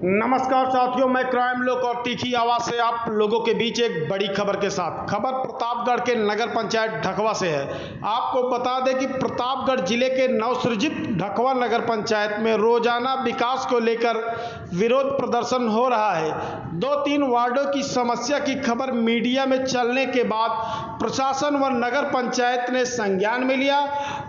नमस्कार साथियों, मैं क्राइम लोक और तीखी आवाज से आप लोगों के बीच एक बड़ी खबर के साथ। खबर प्रतापगढ़ के नगर पंचायत ढकवा से है। आपको बता दें कि प्रतापगढ़ जिले के नवसृजित ढकवा नगर पंचायत में रोजाना विकास को लेकर विरोध प्रदर्शन हो रहा है। 2-3 वार्डों की समस्या की खबर मीडिया में चलने के बाद प्रशासन व नगर पंचायत ने संज्ञान में लिया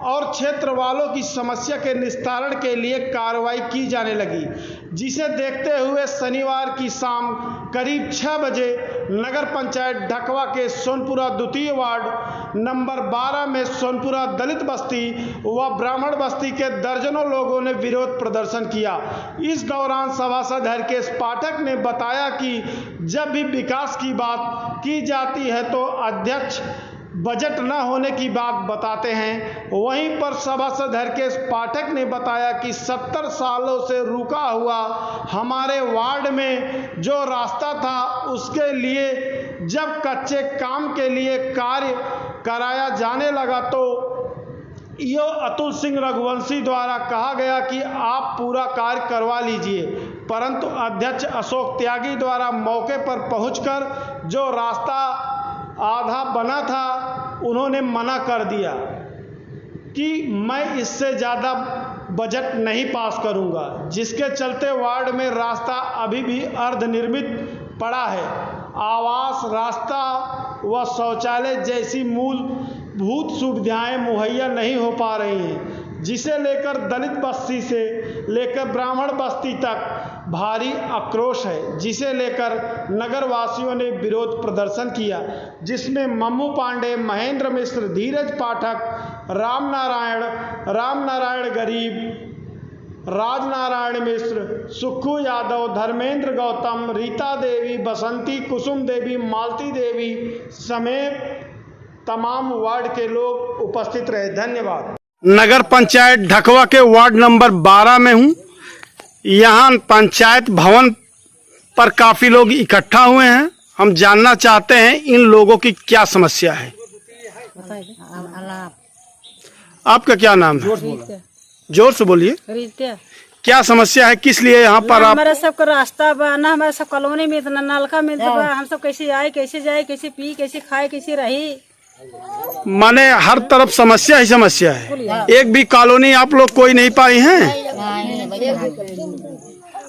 और क्षेत्र वालों की समस्या के निस्तारण के लिए कार्रवाई की जाने लगी, जिसे देखते हुए शनिवार की शाम करीब 6 बजे नगर पंचायत ढकवा के सोनपुरा द्वितीय वार्ड नंबर 12 में सोनपुरा दलित बस्ती व ब्राह्मण बस्ती के दर्जनों लोगों ने विरोध प्रदर्शन किया। इस दौरान सभासद हरकेश पाठक ने बताया कि जब भी विकास की बात की जाती है तो अध्यक्ष बजट न होने की बात बताते हैं। वहीं पर सभासद हरकेश पाठक ने बताया कि 70 सालों से रुका हुआ हमारे वार्ड में जो रास्ता था, उसके लिए जब कच्चे काम के लिए कार्य कराया जाने लगा तो यो अतुल सिंह रघुवंशी द्वारा कहा गया कि आप पूरा कार्य करवा लीजिए, परंतु अध्यक्ष अशोक त्यागी द्वारा मौके पर पहुंचकर जो रास्ता आधा बना था उन्होंने मना कर दिया कि मैं इससे ज़्यादा बजट नहीं पास करूंगा, जिसके चलते वार्ड में रास्ता अभी भी अर्धनिर्मित पड़ा है। आवास, रास्ता व शौचालय जैसी मूलभूत सुविधाएं मुहैया नहीं हो पा रही हैं, जिसे लेकर दलित बस्ती से लेकर ब्राह्मण बस्ती तक भारी आक्रोश है, जिसे लेकर नगर वासियों ने विरोध प्रदर्शन किया, जिसमें मम्मू पांडे, महेंद्र मिश्र, धीरज पाठक, रामनारायण गरीब, राजनारायण मिश्र, सुक्खू यादव, धर्मेंद्र गौतम, रीता देवी, बसंती, कुसुम देवी, मालती देवी समेत तमाम वार्ड के लोग उपस्थित रहे। धन्यवाद। नगर पंचायत ढकवा के वार्ड नंबर 12 में हूँ। यहाँ पंचायत भवन पर काफी लोग इकट्ठा हुए हैं। हम जानना चाहते हैं इन लोगों की क्या समस्या है। आपका क्या नाम है? जोर से बोलिए। क्या समस्या है, किस लिए यहाँ पर आप? हमारा सबका रास्ता बना, हमारा सब कॉलोनी में इतना नलका मिलता है, हम सब कैसे आए, कैसे जाए, कैसे पी, कैसे खाए, कैसे रही। माने हर तरफ समस्या ही समस्या है। एक भी कॉलोनी आप लोग कोई नहीं पाई हैं?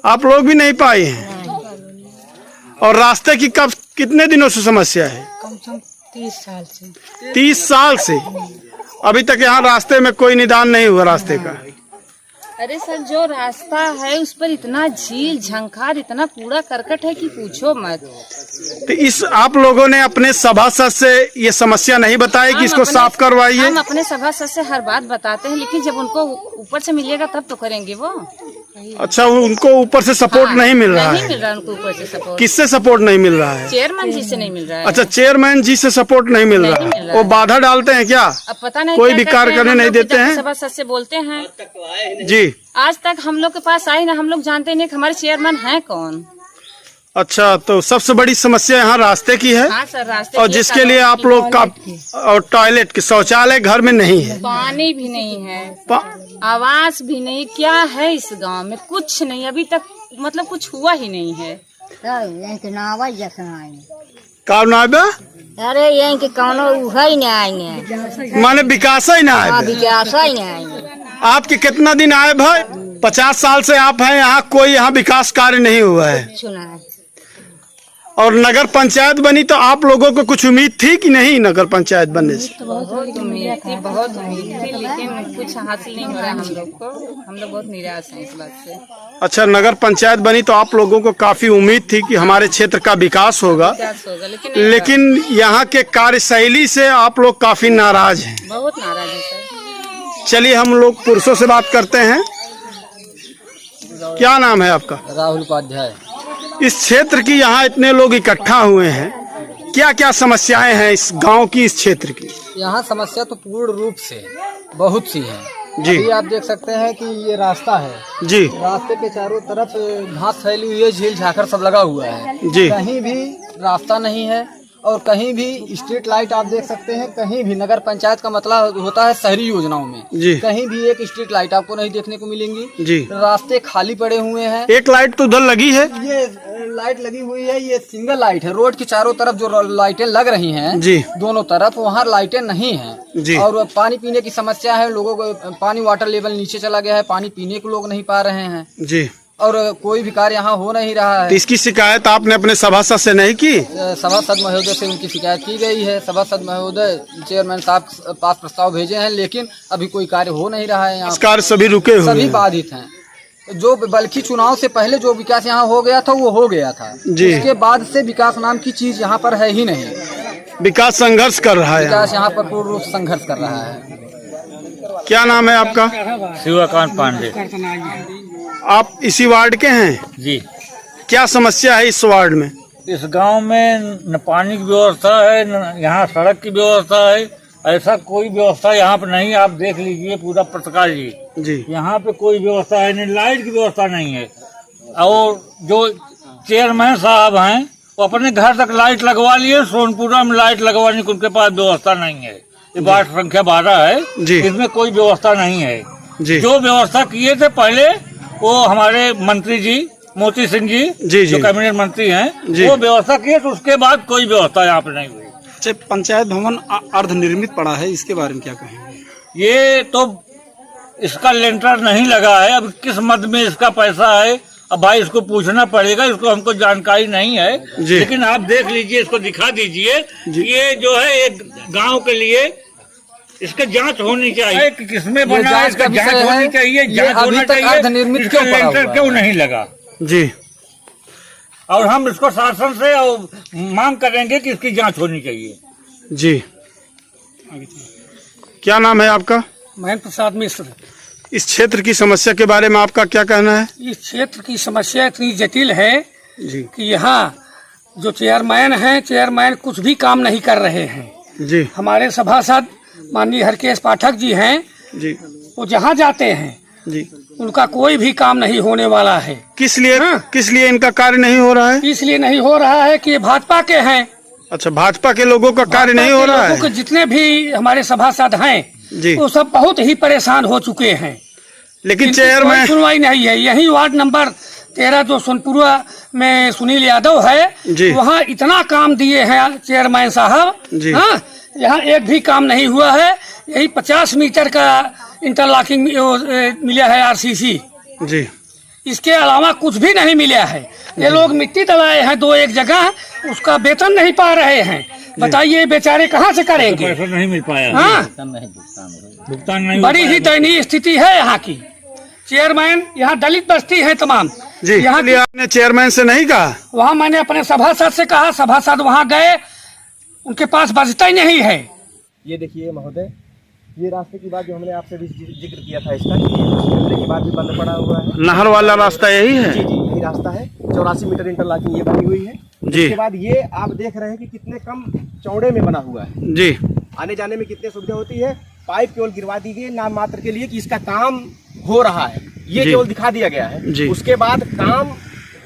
आप लोग भी नहीं पाए हैं। और रास्ते की कब कितने दिनों से समस्या है? कम से कम 30 साल से। 30 साल से अभी तक यहाँ रास्ते में कोई निदान नहीं हुआ रास्ते का। अरे सर, जो रास्ता है उस पर इतना झील झंखार, इतना कूड़ा करकट है कि पूछो मत। तो इस आप लोगों ने अपने सभासद से ये समस्या नहीं बताई कि इसको साफ करवाइए? हम अपने सभासद से हर बात बताते हैं, लेकिन जब उनको ऊपर से मिलेगा तब तो करेंगे वो। अच्छा, उनको ऊपर से सपोर्ट नहीं मिल रहा है? नहीं मिल रहा उनको ऊपर से सपोर्ट। किससे सपोर्ट नहीं मिल रहा है? चेयरमैन जी से नहीं मिल रहा है। अच्छा, चेयरमैन जी से सपोर्ट नहीं मिल रहा है। वो बाधा डालते हैं क्या? अब पता नहीं, कोई भी कार्य करने नहीं देते हैं? सभासद से बोलते हैं जी। आज तक हम लोग के पास आई ना, हम लोग जानते नहीं कि हमारे चेयरमैन है कौन। अच्छा, तो सबसे बड़ी समस्या यहाँ रास्ते की है। हाँ सर, रास्ते और जिसके लिए आप लोग का और टॉयलेट की शौचालय घर में नहीं है, पानी भी नहीं है, आवास भी नहीं, क्या है इस गांव में? कुछ नहीं अभी तक, मतलब कुछ हुआ ही नहीं है। अरे यहीं के कौनो ही नहीं आएंगे, माने विकास ही ना आए। विकास ही नहीं आएंगे। आपके कितना दिन आए भाई? 50 साल से आप हैं यहाँ, कोई यहाँ विकास कार्य नहीं हुआ है। सुना है। और नगर पंचायत बनी तो आप लोगों को कुछ उम्मीद थी कि नहीं नगर पंचायत बनने से? बहुत उम्मीद थी, बहुत उम्मीद थी, लेकिन कुछ हासिल नहीं हो रहा है हम लोग को। हम लोग बहुत निराश हैं इस बात से। अच्छा, नगर पंचायत बनी तो आप लोगों को काफी उम्मीद थी कि हमारे क्षेत्र का विकास होगा, लेकिन यहाँ के कार्यशैली से आप लोग काफी नाराज हैं। बहुत नाराज है सर। चलिए हम लोग पुरुषों से बात करते हैं। क्या नाम है आपका? राहुल उपाध्याय। इस क्षेत्र की यहाँ इतने लोग इकट्ठा हुए हैं, क्या क्या समस्याएं हैं इस गांव की, इस क्षेत्र की? यहाँ समस्या तो पूर्ण रूप से बहुत सी है जी। अभी आप देख सकते हैं कि ये रास्ता है जी, रास्ते के चारों तरफ घास फैली हुई है, झील झाकर सब लगा हुआ है जी। कहीं भी रास्ता नहीं है और कहीं भी स्ट्रीट लाइट आप देख सकते हैं, कहीं भी नगर पंचायत का मतलब होता है शहरी योजनाओं में जी। कहीं भी एक स्ट्रीट लाइट आपको नहीं देखने को मिलेंगी जी। रास्ते खाली पड़े हुए हैं। एक लाइट तो उधर लगी है, ये लाइट लगी हुई है, ये सिंगल लाइट है। रोड की चारों तरफ जो लाइटें लग रही हैं जी, दोनों तरफ, वहाँ लाइटें नहीं हैं जी। और पानी पीने की समस्या है, लोगों को पानी वाटर लेवल नीचे चला गया है, पानी पीने को लोग नहीं पा रहे हैं जी। और कोई भी कार्य यहाँ हो नहीं रहा है। तो इसकी शिकायत आपने अपने सभासद से नहीं की? सभासद महोदय से उनकी शिकायत की गई है। सभासद महोदय चेयरमैन साहब पास प्रस्ताव भेजे हैं, लेकिन अभी कोई कार्य हो नहीं रहा है। यहाँ कार्य सभी रुके हुए सभी हैं। बाधित हैं। जो बल्कि चुनाव से पहले जो विकास यहाँ हो गया था वो हो गया था जी। उसके बाद से विकास नाम की चीज यहाँ पर है ही नहीं। विकास संघर्ष कर रहा है। विकास यहाँ पर पूर्ण रूप से संघर्ष कर रहा है। क्या नाम है आपका? शिवकांत पांडे। आप इसी वार्ड के हैं? जी। क्या समस्या है इस वार्ड में? इस गांव में न पानी की व्यवस्था है, न यहाँ सड़क की व्यवस्था है। ऐसा कोई व्यवस्था यहाँ पे नहीं। आप देख लीजिए पूरा पत्रकार जी, यहाँ पे कोई व्यवस्था है नहीं, लाइट की व्यवस्था नहीं है। और जो चेयरमैन साहब हैं वो अपने घर तक लाइट लगवा लिए, सोनपुरा में लाइट लगवाने की उनके पास व्यवस्था नहीं है। ये वार्ड संख्या 12 है, इसमें कोई व्यवस्था नहीं है। जो व्यवस्था किए थे पहले वो हमारे मंत्री जी मोती सिंह जी जो कैबिनेट मंत्री हैं वो व्यवस्था किए, तो उसके बाद कोई व्यवस्था यहाँ पे नहीं हुई। पंचायत भवन अर्ध निर्मित पड़ा है, इसके बारे में क्या कहेंगे? ये तो इसका लेंटर नहीं लगा है, अब किस मद में इसका पैसा है, अब भाई इसको पूछना पड़ेगा, इसको हमको जानकारी नहीं है। लेकिन आप देख लीजिए, इसको दिखा दीजिए। ये जो है एक गांव के लिए इसका जांच होनी चाहिए कि किसमें बना है, इसका जांच होनी चाहिए, जांच होना चाहिए, इसका लेंटर क्यों नहीं लगा जी। और हम इसको शासन से मांग करेंगे कि इसकी जांच होनी चाहिए जी। क्या नाम है आपका? महेंद्र प्रसाद मिश्र। इस क्षेत्र की समस्या के बारे में आपका क्या कहना है? इस क्षेत्र की समस्या इतनी जटिल है जी कि यहाँ जो चेयरमैन हैं, चेयरमैन कुछ भी काम नहीं कर रहे हैं जी। हमारे सभासद माननीय हरकेश पाठक जी हैं जी, वो जहाँ जाते हैं जी उनका कोई भी काम नहीं होने वाला है। किस लिए इनका कार्य नहीं हो रहा है? इसलिए नहीं हो रहा है कि ये भाजपा के हैं। अच्छा, भाजपा के लोगों का कार्य नहीं हो रहा है? जितने भी हमारे सभासद हैं जी, वो सब बहुत ही परेशान हो चुके हैं, लेकिन चेयरमैन सुनवाई नहीं है। यही वार्ड नंबर 13 जो सोनपुरा में सुनील यादव है, वहाँ इतना काम दिए हैं चेयरमैन साहब, हाँ, यहाँ एक भी काम नहीं हुआ है। यही 50 मीटर का इंटरलॉकिंग मिला है आरसीसी जी, इसके अलावा कुछ भी नहीं मिला है। ये लोग मिट्टी दबाए हैं 2-1 जगह, उसका वेतन नहीं पा रहे हैं। बताइए बेचारे कहाँ से करेंगे? पैसा नहीं मिल पाया। हाँ, भुगतान नहीं। बड़ी ही दयनीय स्थिति है यहाँ की। चेयरमैन यहाँ दलित बस्ती है तमाम जी। यहाँ आपने चेयरमैन से नहीं कहा? वहाँ मैंने अपने सभासद से कहा, सभासद वहाँ गए, उनके पास बचता ही नहीं है। ये देखिए महोदय, ये रास्ते की बात जो हमने आपसे भी जिक्र किया था इसका, कि के बाद भी बंद पड़ा हुआ है। नहर वाला रास्ता यही है? जी जी, यही रास्ता है। 84 मीटर इंटरलॉकिंग ये बनी हुई है जी। उसके बाद ये आप देख रहे हैं कि कितने कम चौड़े में बना हुआ है जी। आने जाने में कितनी सुविधा होती है। पाइप केवल गिरवा दी गई नाम मात्र के लिए कि इसका काम हो रहा है, ये केवल दिखा दिया गया है जी। उसके बाद काम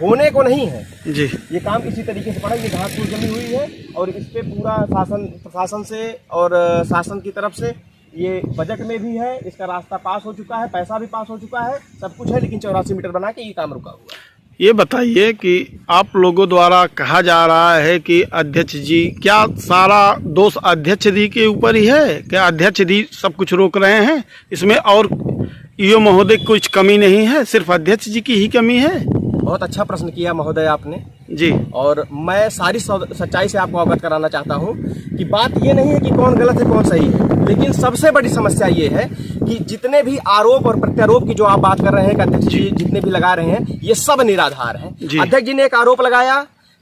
होने को नहीं है जी। ये काम इसी तरीके से पड़ा, ये घास फूस जमी हुई है और इस पे पूरा प्रशासन से और शासन की तरफ से ये बजट में भी है, इसका रास्ता पास हो चुका है, पैसा भी पास हो चुका है, सब कुछ है, लेकिन 84 मीटर बना के ये काम रुका हुआ है। ये बताइए कि आप लोगों द्वारा कहा जा रहा है कि अध्यक्ष जी, क्या सारा दोष अध्यक्ष जी के ऊपर ही है? क्या अध्यक्ष जी सब कुछ रोक रहे हैं? इसमें और ईओ महोदय कुछ कमी नहीं है, सिर्फ अध्यक्ष जी की ही कमी है? बहुत अच्छा प्रश्न किया महोदय आपने जी। और मैं सारी सच्चाई से आपको अवगत कराना चाहता हूँ कि बात ये नहीं है कि कौन गलत है कौन सही है, लेकिन सबसे बड़ी समस्या ये है कि जितने भी आरोप और प्रत्यारोप की जो आप बात कर रहे हैं, अध्यक्ष जी जितने भी लगा रहे हैं, ये सब निराधार है। अध्यक्ष जी ने एक आरोप लगाया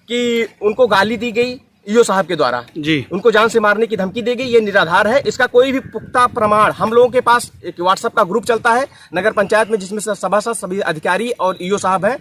कि उनको गाली दी गई ईओ साहब के द्वारा जी, उनको जान से मारने की धमकी दी गई, ये निराधार है। इसका कोई भी पुख्ता प्रमाण हम लोगों के पास, एक व्हाट्सएप का ग्रुप चलता है नगर पंचायत में जिसमें सभासद सभी अधिकारी और ईओ साहब हैं,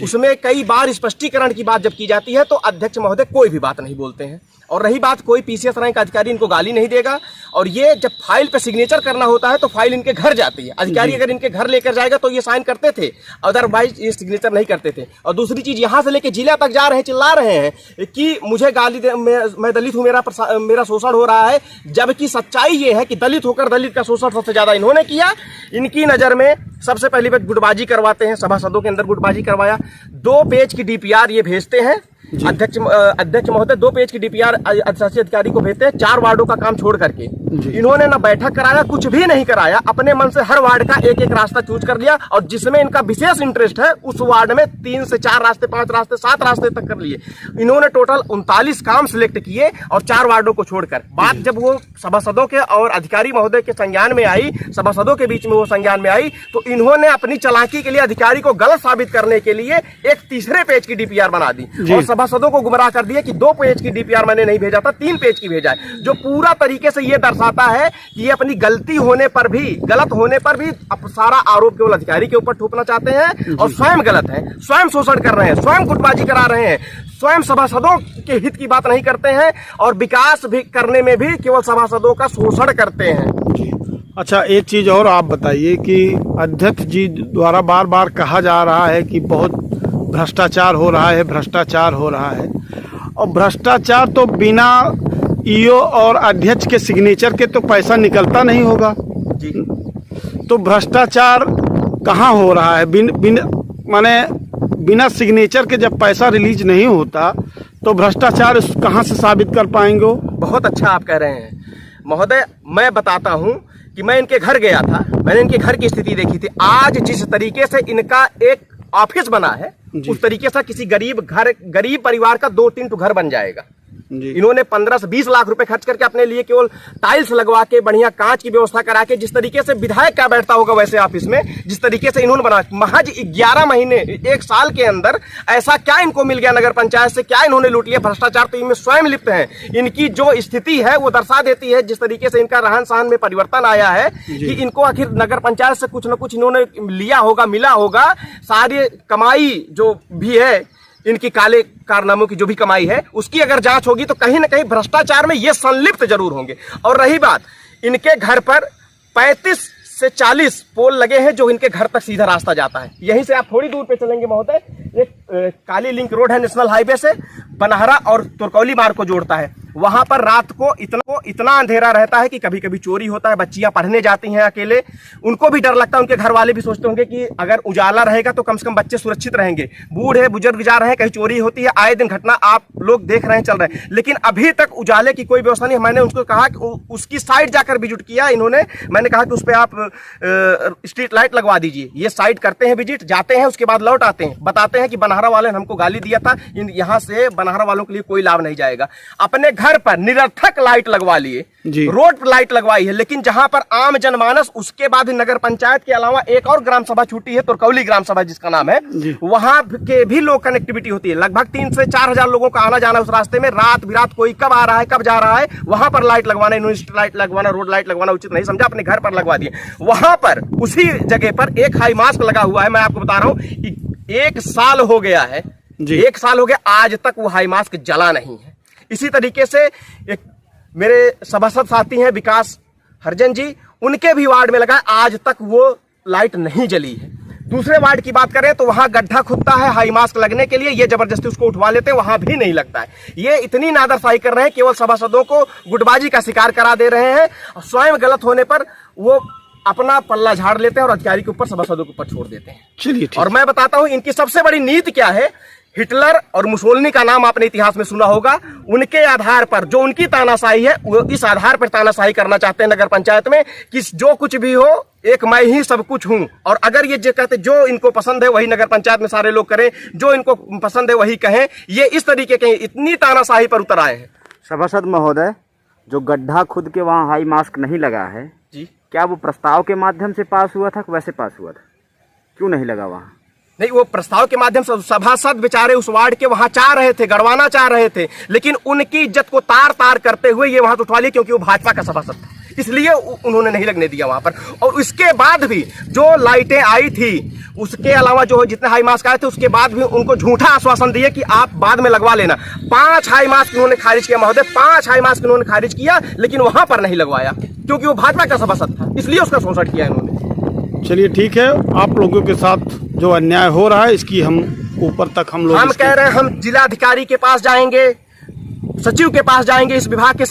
उसमें कई बार स्पष्टीकरण की बात जब की जाती है तो अध्यक्ष महोदय कोई भी बात नहीं बोलते हैं और रही बात, कोई पीसीएस रैंक अधिकारी इनको गाली नहीं देगा। और ये जब फाइल पे सिग्नेचर करना होता है तो फाइल इनके घर जाती है। अधिकारी अगर इनके घर लेकर जाएगा तो ये साइन करते थे, अदरवाइज ये सिग्नेचर नहीं करते थे। और दूसरी चीज, यहाँ से लेके जिला तक जा रहे हैं, चिल्ला रहे हैं कि मुझे गाली दे, मैं दलित हूँ, मेरा शोषण हो रहा है, जबकि सच्चाई ये है कि दलित होकर दलित का शोषण सबसे ज्यादा इन्होंने किया। इनकी नजर में सबसे पहली बात गुटबाजी करवाते हैं, सभासदों के अंदर गुटबाजी करवाया। 2 पेज की डीपीआर ये भेजते हैं, अध्यक्ष महोदय 2 पेज की डीपीआर अधिशासी अधिकारी को भेजते हैं 4 वार्डों का काम छोड़ करके। इन्होंने ना बैठक कराया, कुछ भी नहीं कराया, अपने मन से हर वार्ड का एक एक रास्ता चूज कर लिया। और जिसमें इनका विशेष इंटरेस्ट है उस वार्ड में 3 से 4 रास्ते, 5 रास्ते, 7 रास्ते तक कर लिए। इन्होंने टोटल 39 काम सिलेक्ट किए और 4 वार्डों को छोड़कर। बात जब वो सभासदों के और अधिकारी महोदय के संज्ञान में आई, सभासदों के बीच में वो संज्ञान में आई, तो इन्होंने अपनी चालाकी के लिए, अधिकारी को गलत साबित करने के लिए एक तीसरे पेज की डीपीआर बना दी और सभासदों को गुमराह कर दिया कि 2 पेज की डीपीआर मैंने नहीं भेजा था, 3 पेज की भेजा है। जो पूरा तरीके से ये दर्शाता है कि ये अपनी गलती होने पर भी, गलत होने पर भी सारा आरोप केवल अधिकारी के ऊपर थोपना चाहते हैं और स्वयं गलत हैं, स्वयं शोषण कर रहे हैं, स्वयं गुटबाजी करा रहे हैं, स्वयं सभासदों के हित की बात नहीं करते हैं और विकास भी करने में भी केवल सभासदों का शोषण करते हैं। अच्छा, एक चीज और आप बताइए कि अध्यक्ष जी द्वारा बार बार कहा जा रहा है कि बहुत भ्रष्टाचार हो रहा है, भ्रष्टाचार हो रहा है, और भ्रष्टाचार तो बिना ईओ और अध्यक्ष के सिग्नेचर के तो पैसा निकलता नहीं होगा जी। तो भ्रष्टाचार कहाँ हो रहा है? बिना सिग्नेचर के जब पैसा रिलीज नहीं होता तो भ्रष्टाचार कहाँ से साबित कर पाएंगे? बहुत अच्छा आप कह रहे हैं महोदय। मैं बताता हूँ कि मैं इनके घर गया था, मैंने इनके घर की स्थिति देखी थी। आज जिस तरीके से इनका एक ऑफिस बना है, उस तरीके से किसी गरीब परिवार का 2-3 घर बन जाएगा। इन्होंने 15 से 20 लाख रुपए खर्च करके अपने लिए केवल टाइल्स लगवा के, बढ़िया कांच की व्यवस्था करा के, जिस तरीके से विधायक क्या बैठता होगा वैसे ऑफिस में, जिस तरीके से इन्होंने बना, महज 11 महीने, 1 साल के अंदर ऐसा क्या इनको मिल गया नगर पंचायत से, क्या इन्होंने लूट लिया? भ्रष्टाचार तो इनमें स्वयं लिप्त है। इनकी जो स्थिति है वो दर्शा देती है, जिस तरीके से इनका रहन सहन में परिवर्तन आया है कि इनको आखिर नगर पंचायत से कुछ न कुछ इन्होंने लिया होगा, मिला होगा। सारी कमाई जो भी है, इनकी काले कारनामों की जो भी कमाई है, उसकी अगर जांच होगी तो कहीं ना कहीं भ्रष्टाचार में ये संलिप्त जरूर होंगे। और रही बात, इनके घर पर 35 से 40 पोल लगे हैं जो इनके घर तक सीधा रास्ता जाता है। यहीं से आप थोड़ी दूर पे चलेंगे महोदय, एक काली लिंक रोड है नेशनल हाईवे से, बनहरा और तुरकौली मार्ग को जोड़ता है। वहां पर रात को इतना अंधेरा रहता है कि कभी कभी चोरी होता है। बच्चियां पढ़ने जाती हैं अकेले, उनको भी डर लगता है। उनके घर वाले भी सोचते होंगे कि अगर उजाला रहेगा तो कम से कम बच्चे सुरक्षित रहेंगे। बूढ़े बुजुर्ग जा रहे हैं, कहीं चोरी होती है, आए दिन घटना आप लोग देख रहे हैं, चल रहे हैं, लेकिन अभी तक उजाले की कोई व्यवस्था नहीं। मैंने उनको कहा कि उसकी साइड जाकर विजिट किया इन्होंने, मैंने कहा कि उस पर आप स्ट्रीट लाइट लगवा दीजिए। ये साइड करते हैं, विजिट जाते हैं, उसके बाद लौट आते हैं, बताते हैं कि बनहरा वाले ने हमको गाली दिया था, यहाँ से बनहरा वालों के लिए कोई लाभ नहीं जाएगा। अपने घर पर निरर्थक लाइट लगवा लिए, रोड पर लाइट लगवाई है, लेकिन जहां पर आम जनमानस, उसके बाद नगर पंचायत के अलावा एक और ग्राम सभा छूटी है, तुरकौली ग्राम सभा जिसका नाम है, वहां के भी लोग कनेक्टिविटी होती है। लगभग 3 से 4 हजार लोगों का आना जाना उस रास्ते में, रात बिरात कोई कब आ रहा है कब जा रहा है, वहां पर लाइट लगवाना, इन्होंने लाइट लगवाना, रोड लाइट लगवाना उचित नहीं समझा, अपने घर पर लगवा दिए। वहां पर उसी जगह पर एक हाई मास्क लगा हुआ है, मैं आपको बता रहा हूं 1 साल हो गया है, 1 साल हो गया, आज तक वो हाई मास्क जला नहीं है। इसी तरीके से एक मेरे सभासद साथी हैं विकास हरजन जी, उनके भी वार्ड में लगा है, आज तक वो लाइट नहीं जली है। दूसरे वार्ड की बात करें तो वहां गड्ढा खुदता है हाई मास्क लगने के लिए, ये जबरदस्ती उसको उठवा लेते हैं, वहां भी नहीं लगता है। ये इतनी नादरसाई कर रहे हैं, केवल सभासदों को गुटबाजी का शिकार करा दे रहे हैं, स्वयं गलत होने पर वो अपना पल्ला झाड़ लेते हैं और अधिकारी के ऊपर, सभासदों के ऊपर छोड़ देते हैं। चलिए, और मैं बताता हूं इनकी सबसे बड़ी नीति क्या है। हिटलर और मुसोलिनी का नाम आपने इतिहास में सुना होगा, उनके आधार पर जो उनकी तानाशाही है, वो इस आधार पर तानाशाही करना चाहते हैं नगर पंचायत में कि जो कुछ भी हो, एक मैं ही सब कुछ हूं। और अगर ये जो कहते जो इनको पसंद है वही नगर पंचायत में सारे लोग करें, जो इनको पसंद है वही कहें, ये इस तरीके के इतनी तानाशाही पर उतर आए हैं। सभासद महोदय, जो गड्ढा खुद के वहाँ हाई मास्क नहीं लगा है जी, क्या वो प्रस्ताव के माध्यम से पास हुआ था, वैसे पास हुआ था? क्यों नहीं लगा वहाँ? नहीं, वो प्रस्ताव के माध्यम से सभासद बेचारे उस वार्ड के वहां चाह रहे थे, गड़वाना चाह रहे थे, लेकिन उनकी इज्जत को तार तार करते हुए ये वहां उठवा लिए, क्योंकि वो भाजपा का सभासद था, इसलिए उन्होंने नहीं लगने दिया वहां पर। और उसके बाद भी जो लाइटें आई थी उसके अलावा जो जितने हाई मास्क आए थे उसके बाद भी उनको झूठा आश्वासन दिए कि आप बाद में लगवा लेना। 5 हाई मास्क उन्होंने खारिज किया महोदय, 5 हाई मास्क उन्होंने खारिज किया, लेकिन वहां पर नहीं लगवाया क्योंकि वो भाजपा का सभासद था, इसलिए उसका शोषण किया इन्होंने। चलिए ठीक है, आप लोगों के साथ जो अन्याय हो रहा है इसकी हम ऊपर तक हम कह रहे हैं, हम जिलाधिकारी के पास जाएंगे, सचिव के पास जाएंगे, इस विभाग के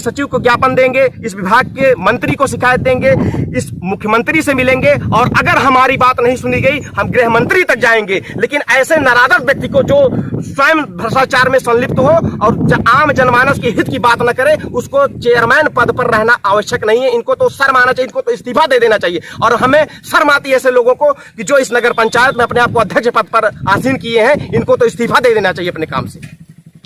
सचिव को ज्ञापन देंगे, इस विभाग के मंत्री को शिकायत देंगे, इस मुख्यमंत्री से मिलेंगे, और अगर हमारी बात नहीं सुनी गई हम गृह मंत्री तक जाएंगे। लेकिन ऐसे नराधम व्यक्ति को जो स्वयं भ्रष्टाचार में संलिप्त हो और आम जनमानस के हित की बात न करे, उसको चेयरमैन पद पर रहना आवश्यक नहीं है। इनको तो शर्म आना चाहिए, इनको तो इस्तीफा दे देना चाहिए। और हमें शर्म आती है ऐसे लोगों को कि जो इस नगर पंचायत में अपने आप को अध्यक्ष पद पर आसीन किए हैं, इनको तो इस्तीफा दे देना चाहिए अपने काम से।